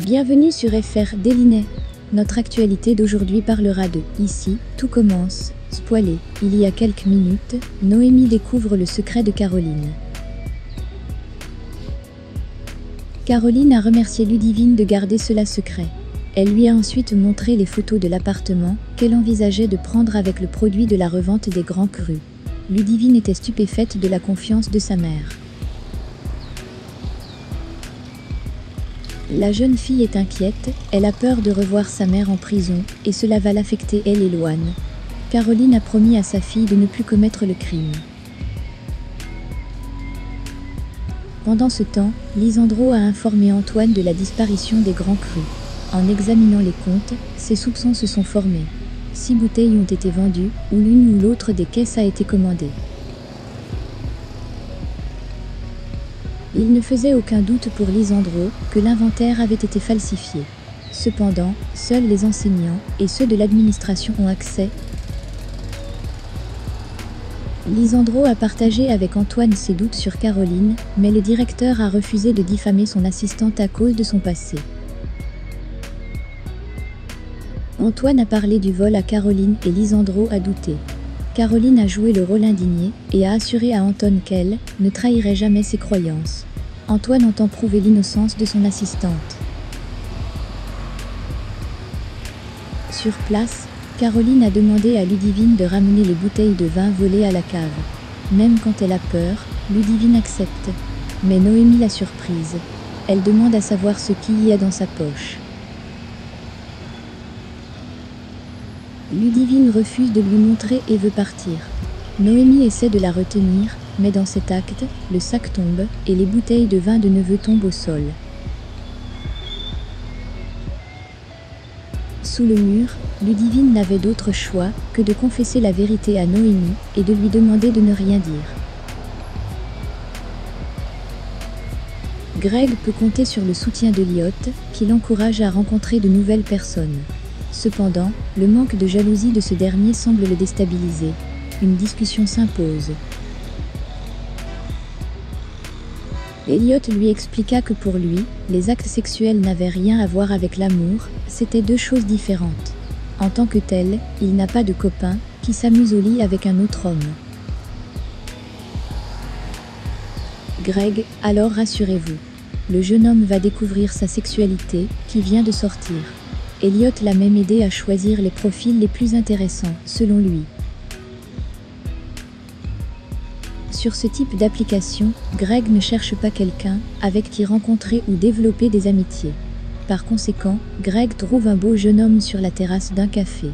Bienvenue sur FR Délinet. Notre actualité d'aujourd'hui parlera de « Ici, tout commence ». Spoilé, il y a quelques minutes, Noémie découvre le secret de Caroline. Caroline a remercié Ludivine de garder cela secret. Elle lui a ensuite montré les photos de l'appartement qu'elle envisageait de prendre avec le produit de la revente des Grands Crus. Ludivine était stupéfaite de la confiance de sa mère. La jeune fille est inquiète, elle a peur de revoir sa mère en prison, et cela va l'affecter elle et Loane. Caroline a promis à sa fille de ne plus commettre le crime. Pendant ce temps, Lisandro a informé Antoine de la disparition des Grands Crus. En examinant les comptes, ses soupçons se sont formés. 6 bouteilles ont été vendues, ou l'une ou l'autre des caisses a été commandée. Il ne faisait aucun doute pour Lisandro que l'inventaire avait été falsifié. Cependant, seuls les enseignants et ceux de l'administration ont accès. Lisandro a partagé avec Antoine ses doutes sur Caroline, mais le directeur a refusé de diffamer son assistante à cause de son passé. Antoine a parlé du vol à Caroline et Lisandro a douté. Caroline a joué le rôle indigné et a assuré à Anton qu'elle ne trahirait jamais ses croyances. Antoine entend prouver l'innocence de son assistante. Sur place, Caroline a demandé à Ludivine de ramener les bouteilles de vin volées à la cave. Même quand elle a peur, Ludivine accepte. Mais Noémie l'a surprise. Elle demande à savoir ce qu'il y a dans sa poche. Ludivine refuse de lui montrer et veut partir. Noémie essaie de la retenir, mais dans cet acte, le sac tombe et les bouteilles de vin de neveu tombent au sol. Sous le mur, Ludivine n'avait d'autre choix que de confesser la vérité à Noémie et de lui demander de ne rien dire. Greg peut compter sur le soutien d'Elliot, qui l'encourage à rencontrer de nouvelles personnes. Cependant, le manque de jalousie de ce dernier semble le déstabiliser. Une discussion s'impose. Elliot lui expliqua que pour lui, les actes sexuels n'avaient rien à voir avec l'amour, c'étaient deux choses différentes. En tant que tel, il n'a pas de copain qui s'amuse au lit avec un autre homme. Greg, alors rassurez-vous. Le jeune homme va découvrir sa sexualité, qui vient de sortir. Elliot l'a même aidé à choisir les profils les plus intéressants, selon lui. Sur ce type d'application, Greg ne cherche pas quelqu'un avec qui rencontrer ou développer des amitiés. Par conséquent, Greg trouve un beau jeune homme sur la terrasse d'un café.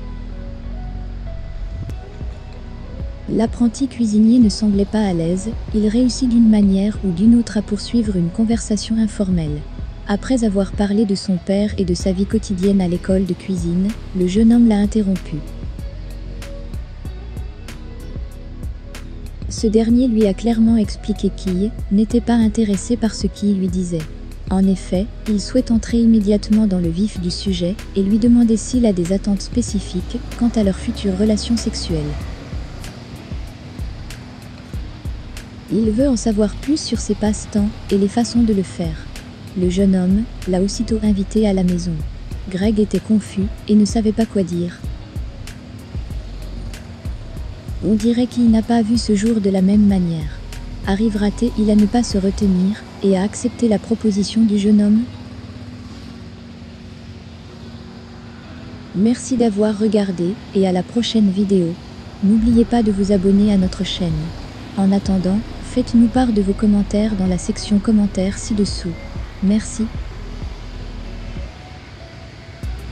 L'apprenti cuisinier ne semblait pas à l'aise, il réussit d'une manière ou d'une autre à poursuivre une conversation informelle. Après avoir parlé de son père et de sa vie quotidienne à l'école de cuisine, le jeune homme l'a interrompu. Ce dernier lui a clairement expliqué qu'il n'était pas intéressé par ce qu'il lui disait. En effet, il souhaite entrer immédiatement dans le vif du sujet et lui demander s'il a des attentes spécifiques quant à leur future relation sexuelle. Il veut en savoir plus sur ses passe-temps et les façons de le faire. Le jeune homme l'a aussitôt invité à la maison. Greg était confus et ne savait pas quoi dire. On dirait qu'il n'a pas vu ce jour de la même manière. Arrivera-t-il à ne pas se retenir et à accepter la proposition du jeune homme? Merci d'avoir regardé et à la prochaine vidéo. N'oubliez pas de vous abonner à notre chaîne. En attendant, faites-nous part de vos commentaires dans la section commentaires ci-dessous. Merci.